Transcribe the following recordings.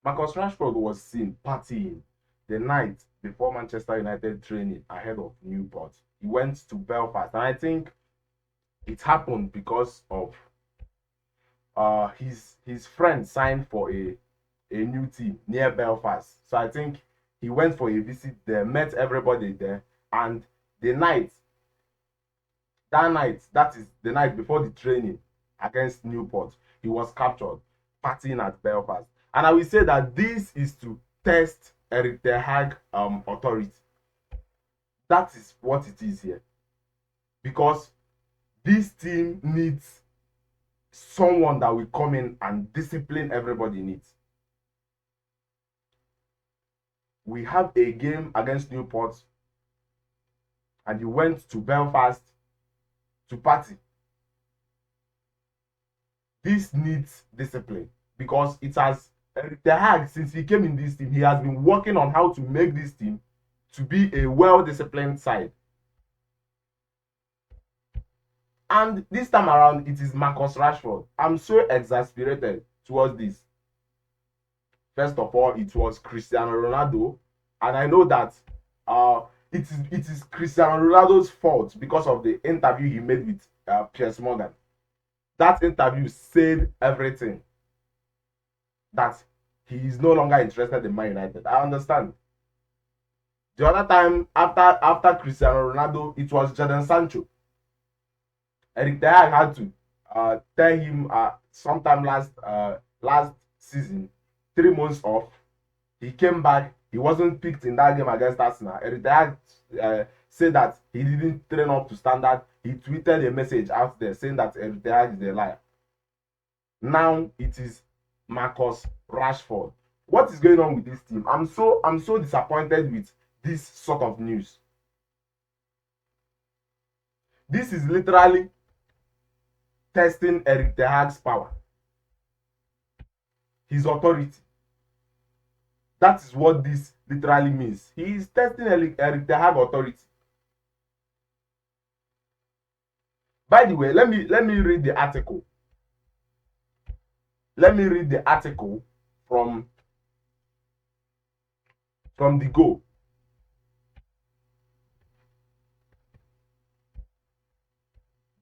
Marcus Rashford was seen partying the night before Manchester United training ahead of Newport. He went to Belfast, and I think it happened because of his friend signed for a new team near Belfast. So I think he went for a visit there, met everybody there, and the night, that is the night before the training against Newport, he was captured partying at Belfast. And I will say that this is to test Eric Ten Hag authority. That is what it is here, because this team needs someone that will come in and discipline everybody in it. We have a game against Newport, and you went to Belfast to party. This needs discipline, because it has Eric Ten Hag, since he came in this team, he has been working on how to make this team to be a well-disciplined side. And this time around, it is Marcus Rashford. I'm so exasperated towards this. First of all, it was Cristiano Ronaldo, and I know that it is Cristiano Ronaldo's fault because of the interview he made with Piers Morgan. That interview said everything, that he is no longer interested in Man United. I understand. The other time, after Cristiano Ronaldo, it was Jadon Sancho. Eric Ten Hag had to tell him sometime last season, 3 months off. He came back. He wasn't picked in that game against Arsenal. Eric Ten Hag said that he didn't train up to standard. He tweeted a message out there saying that Eric Ten Hag is a liar. Now it is Marcus Rashford. What is going on with this team? I'm so disappointed with this sort of news. This is literally testing Eric Ten Hag's power, his authority. That is what this literally means. He is testing Eric Ten Hag authority. By the way, let me read the article. Let me read the article from the Go.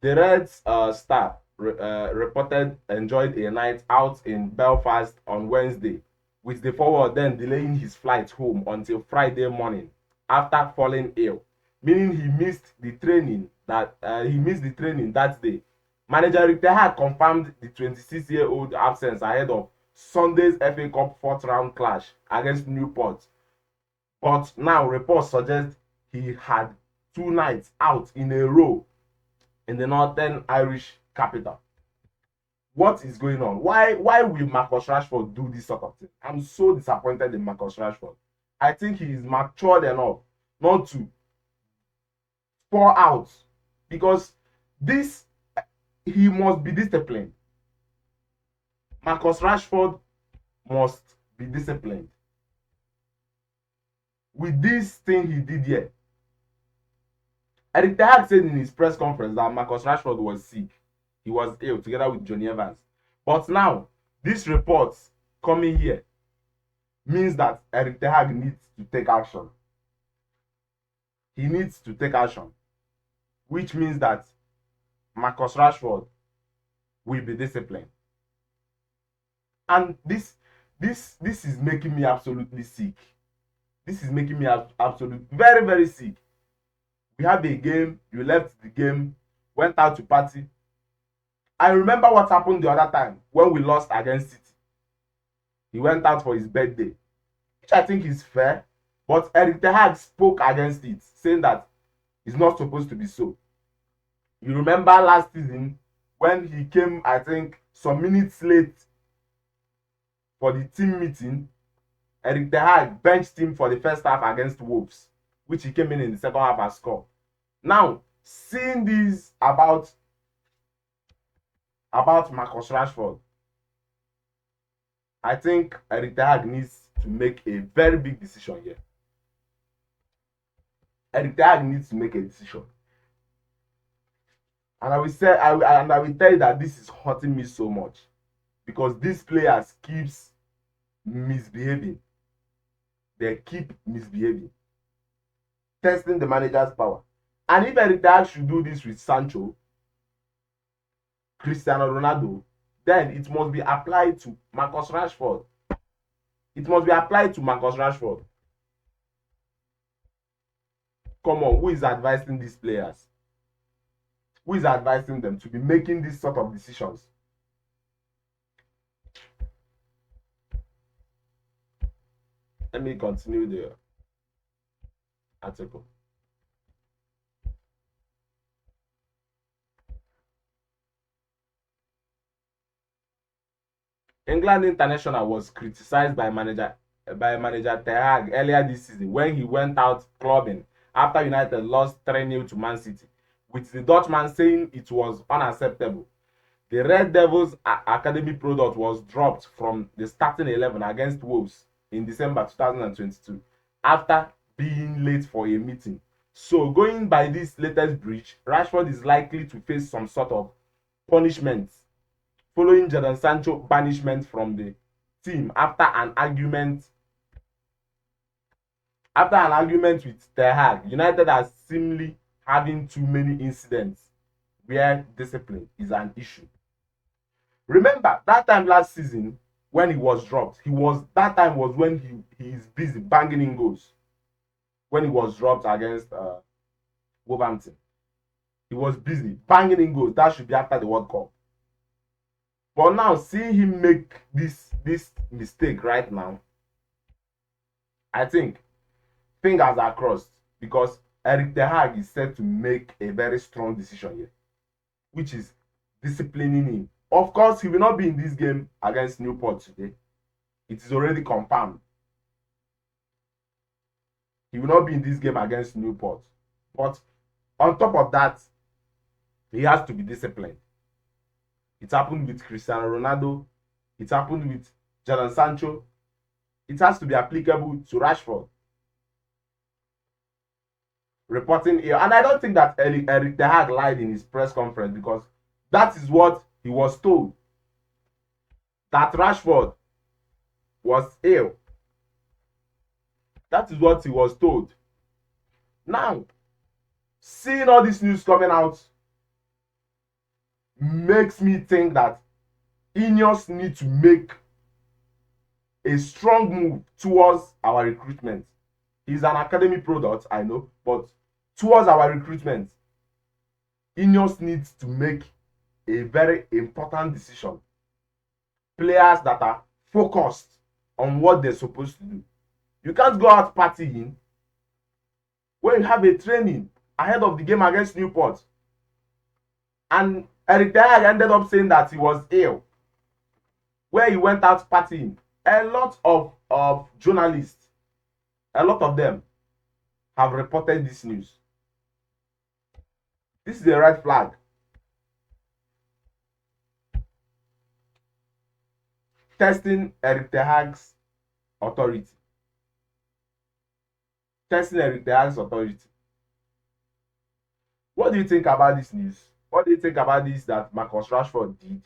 The Reds staff reported enjoyed a night out in Belfast on Wednesday, with the forward then delaying his flight home until Friday morning after falling ill, meaning he missed the training that day. Manager Eric Ten Hag confirmed the 26-year-old absence ahead of Sunday's FA Cup 4th round clash against Newport. But now reports suggest he had 2 nights out in a row in the Northern Irish capital. What is going on? Why will Marcus Rashford do this sort of thing? I'm so disappointed in Marcus Rashford. I think he is matured enough not to pour out, because he must be disciplined. Marcus Rashford must be disciplined. With this thing he did here, Eric Ten Hag said in his press conference that Marcus Rashford was sick. He was ill together with Johnny Evans. But now, this report coming here means that Eric Ten Hag needs to take action. He needs to take action, which means that Marcus Rashford will be disciplined. And this is making me absolutely sick. This is making me absolutely very, very sick. We have a game, you left the game, went out to party. I remember what happened the other time when we lost against City. He went out for his birthday, which I think is fair, but Eric Ten Hag spoke against it, saying that it's not supposed to be so. You remember last season when he came, I think, some minutes late for the team meeting, Eric Ten Hag benched him for the first half against Wolves, which he came in the second half and scored. Now, seeing this about Marcus Rashford, I think Eric Ten Hag needs to make a very big decision here. Eric Ten Hag needs to make a decision. And I will tell you that this is hurting me so much, because these players keeps misbehaving. They keep misbehaving, testing the manager's power. And if Eric Ten Hag should do this with Sancho, Cristiano Ronaldo, then it must be applied to Marcus Rashford. It must be applied to Marcus Rashford. Come on, who is advising these players? Who is advising them to be making these sort of decisions? Let me continue the article. England international was criticized by manager Ten Hag earlier this season when he went out clubbing after United lost 3-0 to Man City, with the Dutchman saying it was unacceptable. The Red Devils academy product was dropped from the starting 11 against Wolves in December 2022 after being late for a meeting. So, going by this latest breach, Rashford is likely to face some sort of punishment following Jadon Sancho banishment from the team after an argument with Ten Hag. United are seemingly having too many incidents where discipline is an issue. Remember that time last season when he was dropped, that time was when he is busy banging in goals. When he was dropped against Wolverhampton, he was busy banging in goals. That should be after the World Cup. But now, seeing him make this mistake right now, I think fingers are crossed, because Eric Ten Hag is set to make a very strong decision here, which is disciplining him. Of course, he will not be in this game against Newport today. It is already confirmed. He will not be in this game against Newport. But on top of that, he has to be disciplined. It happened with Cristiano Ronaldo. It happened with Jadon Sancho. It has to be applicable to Rashford. Reporting here. And I don't think that Eric Ten Hag lied in his press conference, because that is what he was told. That Rashford was ill. That is what he was told. Now, seeing all this news coming out makes me think that Ineos need to make a strong move towards our recruitment. He's an academy product, I know, but towards our recruitment, Ineos needs to make a very important decision. Players that are focused on what they're supposed to do. You can't go out partying when you have a training ahead of the game against Newport. And Eric Ten Hag ended up saying that he was ill, where he went out partying. A lot of journalists, a lot of them have reported this news. This is a red flag. Testing Eric Ten Hag's authority. Testing Eric Ten Hag's authority. What do you think about this news? What do you think about this that Marcus Rashford did?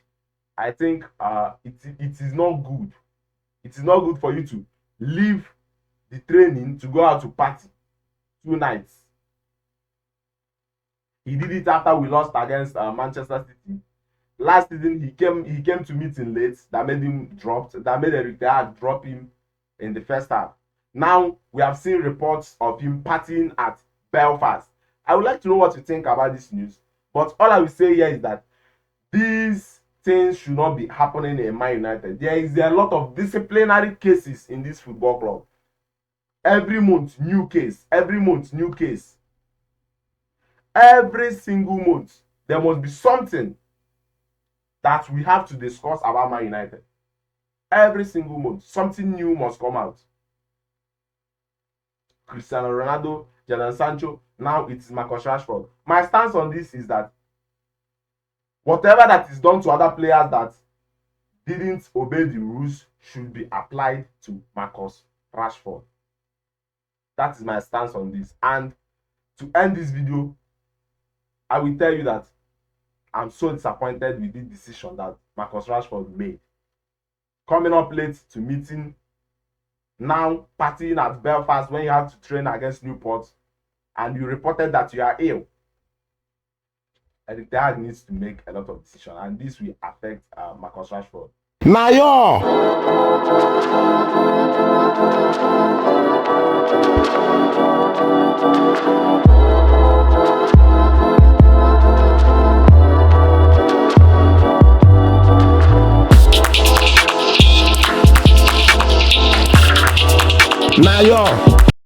I think it is not good. It is not good for you to leave the training to go out to party 2 nights. He did it after we lost against Manchester City. Last season, he came to meeting late. That made him dropped. That made Eric Ten Hag drop him in the first half. Now, we have seen reports of him partying at Belfast. I would like to know what you think about this news. But all I will say here is that these things should not be happening in Man United. There is a lot of disciplinary cases in this football club. Every month, new case. Every month, new case. Every single month, there must be something that we have to discuss about Man United. Every single month, something new must come out. Cristiano Ronaldo, Jadon Sancho, now it is Marcus Rashford. My stance on this is that whatever that is done to other players that didn't obey the rules should be applied to Marcus Rashford. That is my stance on this. And to end this video, I will tell you that I'm so disappointed with the decision that Marcus Rashford made. Coming up late to meeting now partying at Belfast when you have to train against Newport, and you reported that you are ill. I think the HAG needs to make a lot of decisions, and this will affect Marcus Rashford. Nayo! Nayo!